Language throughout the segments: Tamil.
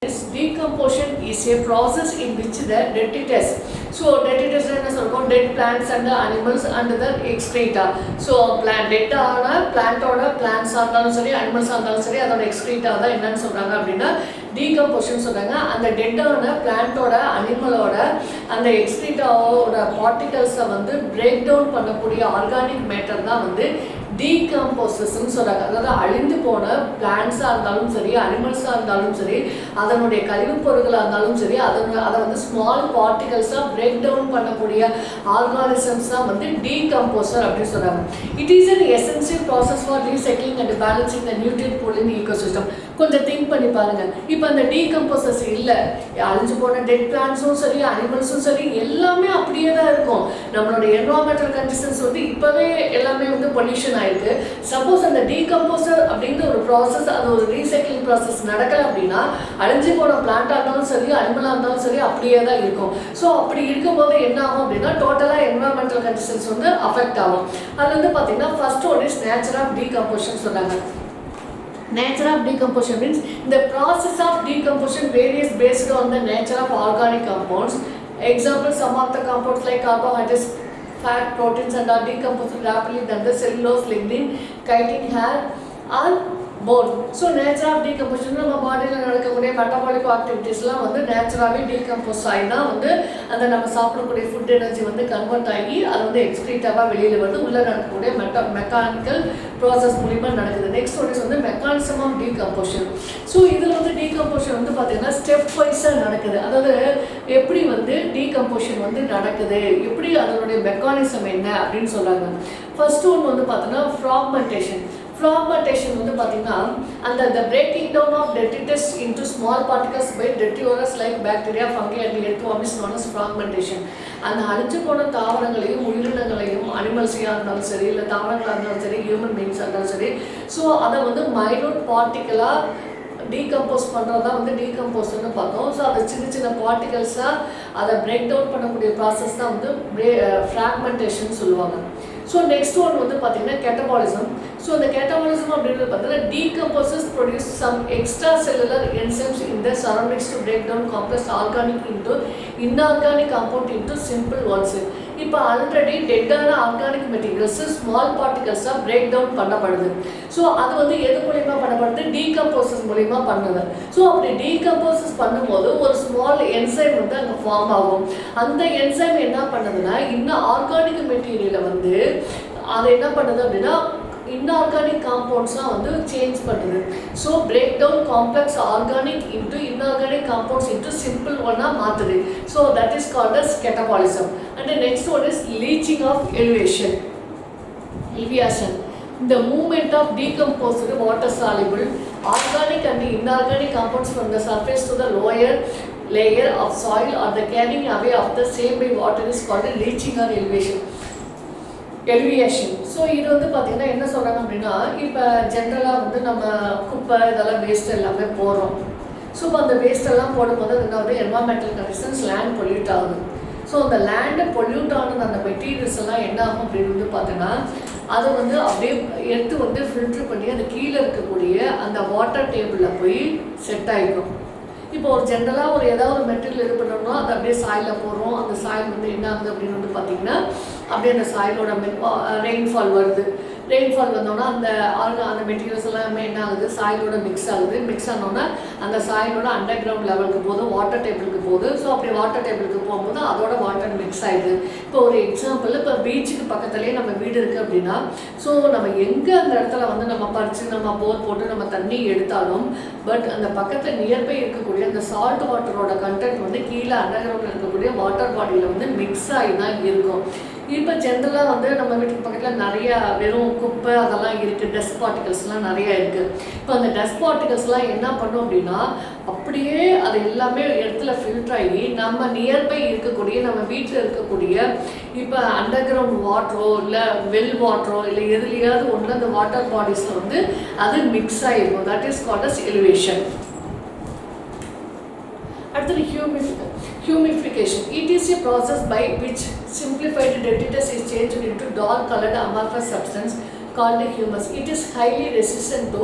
Decomposition is a process in which the detritus, so detritus is dead plants and animals and the excreta. So plant dead ஆன பிளான்ட்டோட பிளான்ட்ஸ் ஆனாலும் சரி அனிமல்ஸ் ஆனாலும் சரி அதோட எக்ஸ்க்ரீட்டா தான் என்னன்னு சொல்றாங்க அப்படின்னா டீகம்போசிஷன் சொல்றாங்க. அந்த டெட்டான பிளான்ட்டோட அனிமலோட அந்த எக்ஸ்க்ரீட்டாவோட பார்ட்டிகல்ஸை வந்து பிரேக் டவுன் பண்ணக்கூடிய ஆர்கானிக் மேட்டர் தான் வந்து டீகம்போசஸ்ன்னு சொல்கிறாங்க. அதாவது அழிந்து போன பிளான்ட்ஸாக இருந்தாலும் சரி அனிமல்ஸாக இருந்தாலும் சரி அதனுடைய கழிவுப் பொருட்களாக இருந்தாலும் சரி அதை வந்து ஸ்மால் பார்ட்டிகல்ஸாக பிரேக் டவுன் பண்ணக்கூடிய ஆர்கானிசம்ஸ் தான் வந்து டீகம்போசர் அப்படின்னு சொல்கிறாங்க. It is an essential process for recycling and balancing the nutrient pool in ecosystem. கொஞ்சம் திங்க் பண்ணி பாருங்கள். இப்போ அந்த டீகம்போசஸ் இல்லை, அழிஞ்சு போன டெட் பிளான்ட்ஸும் சரி அனிமல்ஸும் சரி எல்லாமே அப்படியே தான் இருக்கும். நம்மளோட என்வரான்மெண்டல் கண்டிஷன்ஸ் வந்து இப்போவே எல்லாமே வந்து பொல்யூஷன் ஆயிருக்கு. சப்போஸ் அந்த டீகம்போசர் அப்படிங்கிற ஒரு ப்ராசஸ், அது ஒரு ரீசைக்ளிங் ப்ராசஸ் நடக்கல அப்படின்னா அழிஞ்சு போன பிளான்ட்டாக இருந்தாலும் சரி அனிமலாக இருந்தாலும் சரி அப்படியே தான் இருக்கும். ஸோ அப்படி இருக்கும்போது என்ன ஆகும் அப்படின்னா டோட்டலாக என்வரான்மெண்டல் கண்டிஷன்ஸ் வந்து அஃபெக்ட் ஆகும். அது வந்து பார்த்தீங்கன்னா first one is nature of decomposition சொல்கிறாங்க. Nature of decomposition means the process of decomposition varies based on the nature of organic compounds. Example, some of the compounds like carbohydrates, fat, proteins and are decomposed rapidly than the cellulose, lignin, chitin, hair or bone. So nature of decomposition நம்ம பாடியில் நடக்கக்கூடிய மெட்டபாலிக் ஆக்டிவிட்டீஸ்லாம் வந்து நேச்சுராகவே டீகம்போஸ் ஆகி தான் வந்து அந்த நம்ம சாப்பிடக்கூடிய ஃபுட் எனர்ஜி வந்து கன்வெர்ட் ஆகி அது வந்து எக்ஸ்க்ரீட்டாவாக வெளியில் வந்து உள்ளே நடக்கக்கூடிய மெக்கானிக்கல் ப்ராசஸ் மூலிமா நடக்குது. நெக்ஸ்ட் ஒன் இஸ் வந்து மெக்கானிசம் ஆஃப் டீகம்போசிஷன். ஸோ இதில் வந்து டீகம்போசிஷன் வந்து பார்த்தீங்கன்னா ஸ்டெப் வைஸாக நடக்குது. அதாவது எப்படி வந்து டீகம்போசிஷன் வந்து நடக்குது, எப்படி அதனுடைய மெக்கானிசம் என்ன அப்படின்னு சொல்கிறாங்க. ஃபர்ஸ்ட் ஒன் வந்து பார்த்தீங்கன்னா ஃப்ராக்மெண்டேஷன். ஃப்ராக்மெண்டேஷன் வந்து பார்த்தீங்கன்னா அந்த breaking down of detritus into small particles by detritivores like bacteria, fungi and earthworm is known as fragmentation. அந்த அழிஞ்சு போன தாவரங்களையும் உயிரினங்களையும் அனிமல்ஸையாக இருந்தாலும் சரி இல்லை தாவரங்களாக இருந்தாலும் சரி ஹியூமன் பீயிங்ஸாக இருந்தாலும் சரி ஸோ அதை வந்து மைனூட் பார்ட்டிக்கலாக டீகம்போஸ் பண்ணுறது தான் வந்து டீகம்போஸ்ன்னு பார்த்தோம். ஸோ அதை சின்ன சின்ன பார்ட்டிகல்ஸாக அதை பிரேக் டவுன் பண்ணக்கூடிய ப்ராசஸ் தான் வந்து ஃப்ராக்மெண்டேஷன் சொல்லுவாங்க. ஸோ நெக்ஸ்ட் ஒன் வந்து பார்த்தீங்கன்னா கேட்டபாலிசம். ஸோ அந்த கேட்டபாலிசம் அப்படின்றது பார்த்தீங்கன்னா decomposers produce some extracellular enzymes in the surroundings to break down complex organic into inorganic compound into simple ones. இப்போ ஆல்ரெடி டெட்டான ஆர்கானிக் மெட்டீரியல்ஸ் ஸ்மால் பார்ட்டிகல்ஸாக பிரேக் டவுன் பண்ணப்படுது. ஸோ அது வந்து எது மூலிமா பண்ணப்படுது, டீகம்போசஸ் மூலிமா பண்ணுது. ஸோ அப்படி டீகம்போசஸ் பண்ணும்போது ஒரு ஸ்மால் என்சைம் வந்து அங்கே ஃபார்ம் ஆகும். அந்த என்சைம் என்ன பண்ணுதுன்னா இன்னும் ஆர்கானிக் மெட்டீரியலை வந்து அதை என்ன பண்ணுது அப்படின்னா இன்ஆர்கானிக் காம்பவுண்ட்ஸ்லாம் வந்து சேஞ்ச் பண்ணுது. So break down complex organic into inorganic compounds into simple ஒன்னாக மாற்றுது. So that is called as catabolism. And next one is leaching of elevation. The movement of decomposed water soluble organic and inorganic compounds from the surface to the lower layer of soil or the carrying away of the same by water is called leaching or elevation. So இது வந்து பார்த்திங்கன்னா என்ன சொல்கிறாங்க அப்படின்னா இப்போ ஜென்ரலாக வந்து நம்ம குப்பை இதெல்லாம் வேஸ்ட் எல்லாமே போடுறோம். ஸோ இப்போ அந்த வேஸ்ட்டெல்லாம் போடும்போது என்ன வந்து என்வரான்மெண்டல் கண்டிஷன்ஸ் லேண்ட் பொல்யூட் ஆகுது. ஸோ அந்த லேண்டு பொல்யூட் ஆனது அந்த மெட்டீரியல்ஸ் எல்லாம் என்ன ஆகும் அப்படின்னு வந்து பார்த்தீங்கன்னா அதை வந்து அப்படியே எடுத்து வந்து ஃபில்ட்ரு பண்ணி அது கீழே இருக்கக்கூடிய அந்த வாட்டர் டேபிளில் போய் செட் ஆகிடும். இப்போ ஒரு ஜென்ரலாக ஒரு ஏதாவது ஒரு மெட்டீரியல் இது பண்ணோம்னா அதை அப்படியே சாயிலில் போடுறோம். அந்த சாயில் வந்து என்ன ஆகுது அப்படின்னு வந்து பார்த்திங்கன்னா அப்படியே அந்த சாயிலோட ரெயின்ஃபால் வருது. ரெயின்ஃபால் வந்தோன்னா அந்த மெட்டீரியல்ஸ் எல்லாமே என்ன ஆகுது, சாயிலோட மிக்ஸ் ஆகுது. மிக்ஸ் ஆனோன்னா அந்த சாயிலோட அண்டர் கிரவுண்ட் லெவலுக்கு போகுது, வாட்டர் டேபிளுக்கு போகுது. ஸோ அப்படி வாட்டர் டேபிளுக்கு போகும்போது அதோட வாட்டர் மிக்ஸ் ஆகிடுது. இப்போ ஒரு எக்ஸாம்பிள், இப்போ பீச்சுக்கு பக்கத்துலேயே நம்ம வீடு இருக்குது அப்படின்னா ஸோ நம்ம எங்கே அந்த இடத்துல வந்து நம்ம பறித்து நம்ம போர் போட்டு நம்ம தண்ணி எடுத்தாலும் பட் அந்த பக்கத்தில் நியர்பை இருக்கக்கூடிய அந்த சால்ட் வாட்டரோட கண்டென்ட் வந்து கீழே அண்டர் கிரவுண்டில் இருக்கக்கூடிய வாட்டர் பாடியில் வந்து மிக்ஸ் ஆகி தான் இருக்கும். இப்போ ஜென்ரலாக வந்து நம்ம வீட்டுக்கு பக்கத்தில் நிறையா வெறும் குப்பை அதெல்லாம் இருக்குது, டஸ்ட் பார்ட்டிகல்ஸ்லாம் நிறையா இருக்குது. இப்போ அந்த டஸ்ட் பார்ட்டிகல்ஸ்லாம் என்ன பண்ணும் அப்படின்னா அப்படியே அது எல்லாமே இடத்துல ஃபில்டர் ஆகி நம்ம நியர்பை இருக்கக்கூடிய நம்ம வீட்டில் இருக்கக்கூடிய இப்போ அண்டர் கிரவுண்ட் வாட்டரோ இல்லை வெல் வாட்டரோ இல்லை எதுலையாவது ஒன்று அந்த வாட்டர் பாடிஸில் வந்து அது மிக்ஸ் ஆகிருக்கும். That is called as eluviation. அடுத்தது humidification. It is a process by which simplified detritus is changed into dark colored amorphous substance called humus. It is highly resistant to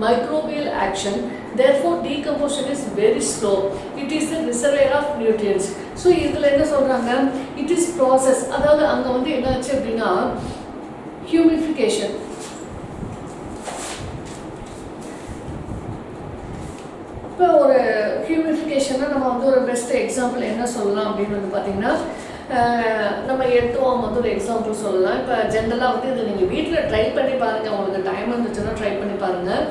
microbial action. Therefore, decomposition is very slow. It is the reservoir of nutrients. So, இதில் என்ன சொல்கிறாங்க, it is process. அதாவது அங்கே வந்து என்னாச்சு அப்படின்னா ஹியூமிஃபிகேஷன். இப்போ ஒரு ஹியூமிஃபிகேஷனை நம்ம வந்து ஒரு பெஸ்ட் எக்ஸாம்பிள் என்ன சொல்லலாம் அப்படின்னு வந்து பார்த்திங்கன்னா, நம்ம எடுத்துவோம் வந்து ஒரு எக்ஸாம்பிள் சொல்லலாம். இப்போ ஜென்ரலாக வந்து இதை நீங்கள் வீட்டில் ட்ரை பண்ணி பாருங்கள், உங்களுக்கு டைம் இருந்துச்சுன்னா ட்ரை பண்ணி பாருங்கள்.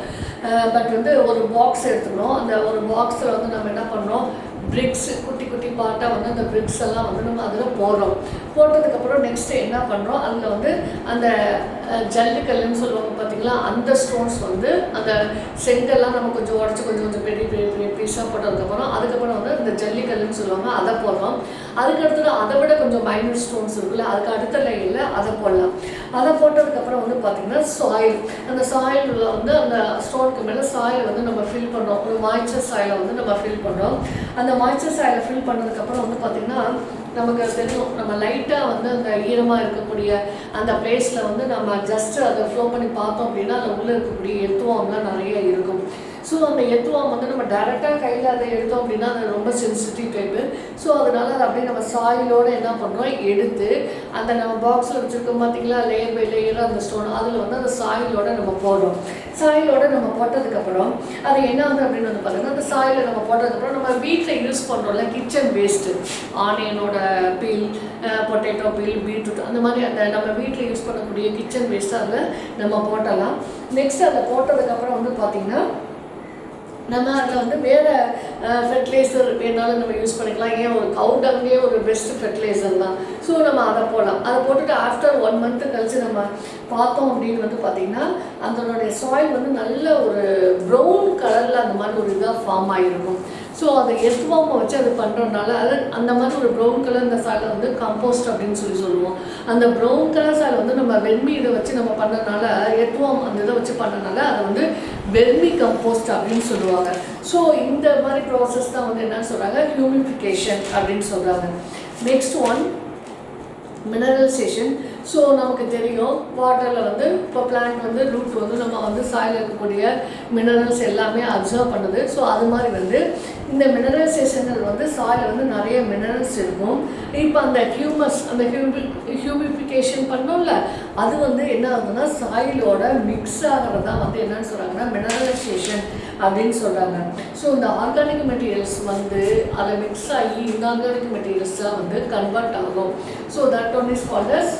பட் வந்து ஒரு பாக்ஸ் எடுத்துக்கணும். அந்த ஒரு பாக்ஸில் வந்து நம்ம என்ன பண்ணுறோம், பிரிக்ஸ் குட்டி குட்டி பார்ட்டாக வந்து அந்த பிரிக்ஸ் எல்லாம் வந்து நம்ம அதில் போடுறோம். போட்டதுக்கப்புறம் நெக்ஸ்ட்டு என்ன பண்ணுறோம், அதில் வந்து அந்த ஜல்லிக்கல்லுன்னு சொல்லுவாங்க பார்த்தீங்களா, அந்த ஸ்டோன்ஸ் வந்து அந்த செங்கல்லாம் நம்ம கொஞ்சம் உடச்சி கொஞ்சம் கொஞ்சம் பெரிய பெரிய பெரிய பீஸாக அதுக்கப்புறம் வந்து அந்த ஜல்லிக்கல்லுன்னு சொல்லுவாங்க, அதை போடுறோம். அதுக்கடுத்தது அதை விட கொஞ்சம் மைனூட் ஸ்டோன்ஸ் இருக்குல்ல, அதுக்கு அடுத்த லைனில் அதை போடலாம். அதை போட்டதுக்கப்புறம் வந்து பார்த்திங்கன்னா சாயில், அந்த சாயிலில் வந்து அந்த ஸ்டோனுக்கு மேலே சாயில் வந்து நம்ம ஃபில் பண்ணுறோம். ஒரு மாய்ச்சர் சாயிலை வந்து நம்ம ஃபில் பண்ணுறோம். அந்த மாய்ச்சர் சாயிலை ஃபில் பண்ணதுக்கப்புறம் வந்து பார்த்திங்கன்னா நமக்கு தெரியும், நம்ம லைட்டாக வந்து அந்த ஈரமாக இருக்கக்கூடிய அந்த பிளேஸில் வந்து நம்ம ஜஸ்ட்டு அதை ஃப்ளோ பண்ணி பார்த்தோம் அப்படின்னா அதில் உள்ளே இருக்கக்கூடிய எத்துவாம்லாம் நிறைய இருக்கும். ஸோ அந்த எத்துவாம் வந்து நம்ம டேரெக்டாக கையில் அதை எடுத்தோம் அப்படின்னா அது ரொம்ப சென்சிட்டிவ் டைப்பு. ஸோ அதனால் அதை அப்படியே நம்ம சாயிலோடு என்ன பண்ணுறோம், எடுத்து அந்த நம்ம பாக்ஸில் வச்சுருக்கோம் பார்த்திங்களா, லேயர் பை லேயராக அந்த ஸ்டோன், அதில் வந்து அந்த சாயிலோடு நம்ம போடுறோம். சாயிலோடு நம்ம போட்டதுக்கப்புறம் அது என்ன ஆகுது அப்படின்னு வந்து பார்த்திங்கன்னா, அந்த சாயிலை நம்ம போட்டதுக்கப்புறம் நம்ம வீட்டில் யூஸ் பண்ணுறோம்ல கிச்சன் வேஸ்ட்டு, ஆனியனோட பீல், பொட்டேட்டோ பீல், பீட்ரூட், அந்த மாதிரி அந்த நம்ம வீட்டில் யூஸ் பண்ணக்கூடிய கிச்சன் வேஸ்ட்டு அதில் நம்ம போட்டலாம். நெக்ஸ்ட் அதை போட்டதுக்கப்புறம் வந்து பார்த்திங்கன்னா நம்ம அதில் வந்து வேறு ஃபெர்டிலைசர் வேணாலும் நம்ம யூஸ் பண்ணிக்கலாம். ஏன் ஒரு கவுடங்கே ஒரு பெஸ்ட் ஃபெர்டிலைசர் தான். ஸோ நம்ம அதை போடலாம். அதை போட்டுட்டு ஆஃப்டர் 1 month கழிச்சு நம்ம பார்த்தோம் அப்படின்னு வந்து பார்த்திங்கன்னா அதனுடைய சாயில் வந்து நல்ல ஒரு ப்ரௌன் கலரில் அந்த மாதிரி ஒரு இதாக ஃபார்ம் ஆகிருக்கும். ஸோ அதை எத்துவாமை வச்சு அது பண்ணுறதுனால அது அந்த மாதிரி ஒரு ப்ரௌன் கலர் இந்த சாயில் வந்து கம்போஸ்ட் அப்படின்னு சொல்லுவோம். அந்த ப்ரௌன் கலர் சாயில் வந்து நம்ம வெர்மி இதை வச்சு நம்ம பண்ணதுனால, எத்துவாம் அந்த இதை வச்சு பண்ணனால அதை வந்து வெர்மி கம்போஸ்ட் அப்படின்னு சொல்லுவாங்க. ஸோ இந்த மாதிரி ப்ராசஸ் தான் வந்து என்னன்னு சொல்கிறாங்க, ஹியூமிஃபிகேஷன் அப்படின்னு சொல்கிறாங்க. Next one mineralisation. ஸோ நமக்கு தெரியும் வாட்டரில் வந்து இப்போ பிளான்ட் வந்து ரூட் வந்து நம்ம வந்து சாயில் இருக்கக்கூடிய மினரல்ஸ் எல்லாமே அப்சர்வ் பண்ணுது. ஸோ அது மாதிரி வந்து இந்த மினரலைசேஷனில் வந்து சாயில் வந்து நிறைய மினரல்ஸ் இருக்கும். இப்போ அந்த ஹியூமஸ் அந்த ஹியூமிஃபிகேஷன் பண்ணோம்ல, அது வந்து என்ன ஆகுதுன்னா சாயிலோட மிக்ஸ் ஆகிறது தான் வந்து என்னன்னு சொல்கிறாங்கன்னா மினரலைசேஷன் அப்படின்னு சொல்கிறாங்க. ஸோ இந்த ஆர்கானிக் மெட்டீரியல்ஸ் வந்து அதில் மிக்ஸ் ஆகி இன்ஆர்கானிக் மெட்டீரியல்ஸ்லாம் வந்து கன்வெர்ட் ஆகும். So that one is called as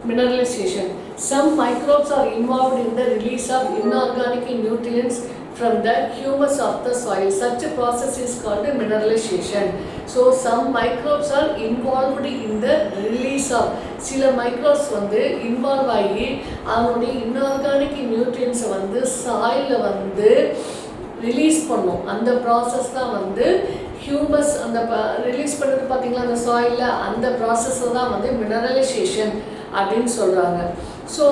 mineralization. Some microbes are involved in the release of inorganic nutrients from the humus of the soil. Such a process is called mineralization. So some microbes are involved in the release of, சில மைக்ரோப்ஸ் வந்து இன்வால்வ் ஆகி அவனுடைய இன்ஆர்கானிக் நியூட்ரியன்ஸை வந்து சாயிலில் வந்து ரிலீஸ் பண்ணும். அந்த ப்ராசஸ் தான் வந்து ஹியூமஸ் அந்த ரிலீஸ் பண்ணுறது பார்த்திங்களா அந்த சாயிலில், அந்த ப்ராசஸை தான் வந்து மினரலைசேஷன் அப்படின்னு சொல்கிறாங்க. ஸோ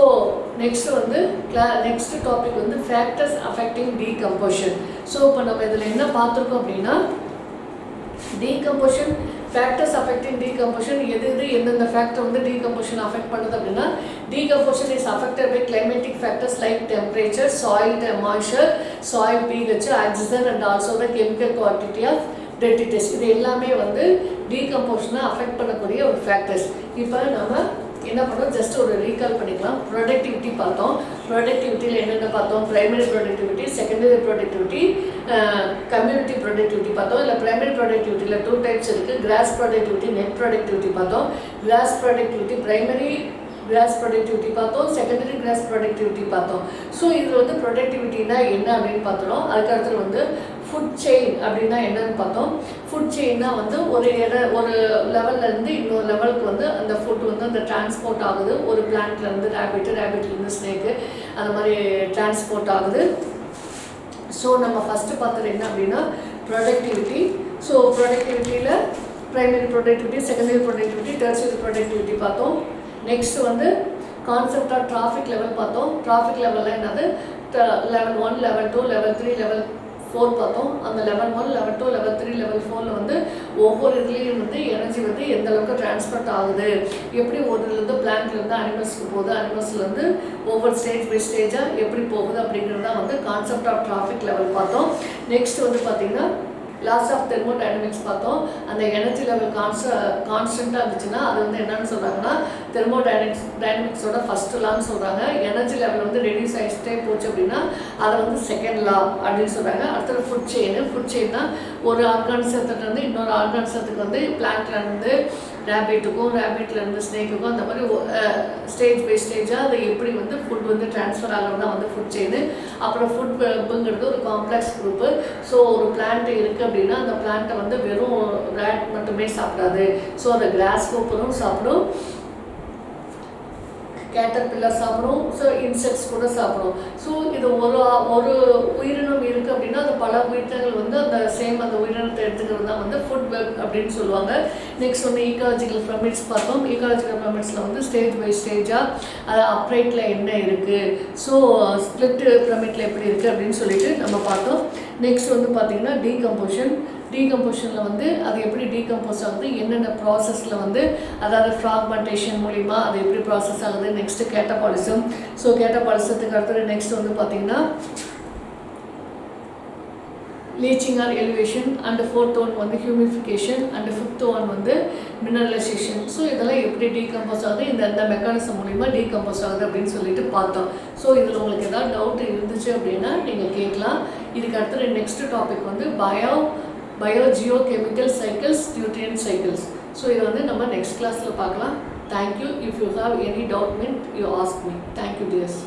நெக்ஸ்ட் வந்து நெக்ஸ்ட் டாபிக் வந்து ஃபேக்டர்ஸ் அஃபெக்டிங் டீகம்போஷன். ஸோ இப்போ நம்ம இதில் என்ன பார்த்துருக்கோம் அப்படின்னா டீகம்போஷன், ஃபேக்டர்ஸ் அஃபெக்டிங் டீகம்போஷன், எந்தெந்த ஃபேக்டர் வந்து டீகம்போஷன் அஃபெக்ட் பண்ணுது அப்படின்னா, decomposition is affected by climatic factors like temperature, soil moisture, soil pH, oxygen and also the chemical quantity of detritus. இது எல்லாமே வந்து டீகம்போஷனை அஃபெக்ட் பண்ணக்கூடிய ஒரு ஃபேக்டர்ஸ். இப்போ நம்ம என்ன பண்ணோம், ஜஸ்ட் ஒரு ரீகால் பண்ணிக்கலாம். ப்ரொடக்டிவிட்டி பார்த்தோம். ப்ரொடக்டிவிட்டியில் என்னென்ன பார்த்தோம், primary productivity, secondary productivity, community productivity பார்த்தோம். இல்லை ப்ரைமரி ப்ரொடக்டிவிட்டியில் 2 டைப்ஸ் இருக்குது, கிராஸ் ப்ரொடக்டிவிட்டி, நெட் ப்ரொடக்டிவிட்டி பார்த்தோம். Cross productivity primary cross productivity பார்த்தோம், செகண்டரி கிராஸ் ப்ரொடக்டிவிட்டி பார்த்தோம். ஸோ இதில் வந்து ப்ரொடக்டிவிட்டினா என்ன அப்படின்னு பார்த்தோம். அதுக்கடுத்து வந்து ஃபுட் செயின் அப்படின்னா என்னன்னு பார்த்தோம். ஃபுட் செயின்னா வந்து ஒரு லெவல்லேருந்து இன்னொரு லெவலுக்கு வந்து அந்த ஃபுட் வந்து அந்த டிரான்ஸ்போர்ட் ஆகுது. ஒரு பிளான்ட்லேருந்து ரேபிட்லேருந்து ஸ்னேக்கு அந்த மாதிரி டிரான்ஸ்போர்ட் ஆகுது. ஸோ நம்ம ஃபஸ்ட்டு பார்த்தது என்ன அப்படின்னா ப்ரொடக்டிவிட்டி. ஸோ ப்ரொடக்டிவிட்டியில் primary productivity, secondary productivity, tertiary productivity பார்த்தோம். நெக்ஸ்ட் வந்து கான்செப்ட் ஆஃப் டிராஃபிக் லெவல் பார்த்தோம். டிராஃபிக் லெவலில் என்னது, லெவல் 1, லெவல் 2, லெவல் 3, லெவல் 4 பார்த்தோம். அந்த லெவல் 1, லெவல் 2, லெவல் 3, லெவல் 4ல் வந்து ஒவ்வொரு இதுலேயும் வந்து எனர்ஜி வந்து எந்த அளவுக்கு டிரான்ஸ்போர்ட் ஆகுது, எப்படி ஒருலேருந்து பிளான்ட்லேருந்து அனிமல்ஸ்க்கு போகுது, அனிமல்ஸ்லேருந்து ஒவ்வொரு ஸ்டேஜ் பை ஸ்டேஜாக எப்படி போகுது அப்படிங்கிறது தான் வந்து கான்செப்ட் ஆஃப் டிராஃபிக் லெவல் பார்த்தோம். நெக்ஸ்ட் வந்து பார்த்திங்கன்னா லாஸ் ஆஃப் தெர்மோடைனமிக்ஸ் பார்த்தோம். அந்த எனர்ஜி லெவல் கான்ஸ்டண்ட்டாக இருந்துச்சுன்னா அது வந்து என்னன்னு சொல்கிறாங்கன்னா டைனமிக்ஸோட ஃபஸ்ட்டு லான்னு சொல்கிறாங்க. எனர்ஜி லெவல் வந்து ரெடியூஸ் ஆகிட்டே போச்சு அப்படின்னா அதை வந்து செகண்ட் லா அப்படின்னு சொல்கிறாங்க. அடுத்தது ஃபுட் செயின்னா ஒரு ஆர்கானிசத்துலேருந்து இன்னொரு ஆர்கானிசத்துக்கு வந்து பிளான்ட்லேருந்து ரேபிட்லேருந்து ஸ்னேக்குக்கும் அந்த மாதிரி ஸ்டேஜ் பை ஸ்டேஜாக அது எப்படி வந்து ஃபுட் வந்து ட்ரான்ஸ்ஃபர் ஆகிறது தான் வந்து ஃபுட் செயின். அப்புறம் ஃபுட் வெப்புங்கிறது ஒரு காம்ப்ளெக்ஸ் குரூப்பு. ஸோ ஒரு பிளான்ட் இருக்குது அப்படின்னா அந்த பிளான்ட்டை வந்து வெறும் ரேட் மட்டுமே சாப்பிடாது. ஸோ அந்த கிராஸ் ஹோப்பரும் சாப்பிடும், கேட்டர்பில்லர் சாப்பிடும், ஸோ இன்செக்ட்ஸ் கூட சாப்பிடும். ஸோ இது ஒரு உயிரினம் இருக்குது அப்படின்னா அது பல உயிரினங்கள் வந்து அந்த உயிரினத்தை எடுத்துக்கிறது தான் வந்து ஃபுட் வெப் அப்படின்னு சொல்லுவாங்க. நெக்ஸ்ட் வந்து ஈக்காலஜிக்கல் பிரமிட்ஸ் பார்த்தோம். ஈக்காலஜிக்கல் பிரமிட்ஸில் வந்து ஸ்டேஜ் பை ஸ்டேஜாக அது அப்ரைட்டில் என்ன இருக்குது, ஸோ ஸ்பிளிட் பிரமிட்டில் எப்படி இருக்குது அப்படின்னு சொல்லிட்டு நம்ம பார்த்தோம். நெக்ஸ்ட் வந்து பார்த்திங்கன்னா டீகம்போஷனில் வந்து அது எப்படி டீகம்போஸ் ஆகுது, என்னென்ன ப்ராசஸில் வந்து அதாவது ஃப்ராக்மெண்டேஷன் மூலிமா அது எப்படி ப்ராசஸ் ஆகுது. Next catabolism. ஸோ கேட்டபாலிசத்துக்கு அடுத்தது நெக்ஸ்ட் வந்து பார்த்திங்கன்னா leaching or eluviation, and 4th one வந்து ஹியூமிஃபிகேஷன், அண்ட் 5th ஒன் வந்து மினரலைசேஷன். ஸோ இதெல்லாம் எப்படி டீகம்போஸ் ஆகுது, இந்த மெக்கானிசம் மூலிமா டீகம்போஸ் ஆகுது அப்படின்னு சொல்லிட்டு பார்த்தோம். ஸோ இதில் உங்களுக்கு ஏதாவது டவுட் இருந்துச்சு அப்படின்னா நீங்கள் கேட்கலாம். இதுக்கு அடுத்தது நெக்ஸ்ட் டாபிக் வந்து பயோஜியோகெமிக்கல் சைக்கிள்ஸ், நியூட்ரியன் சைக்கிள்ஸ். ஸோ இதை வந்து நம்ம நெக்ஸ்ட் கிளாஸில் பார்க்கலாம். Thank you. If you have any doubt you ask me. Thank you tears.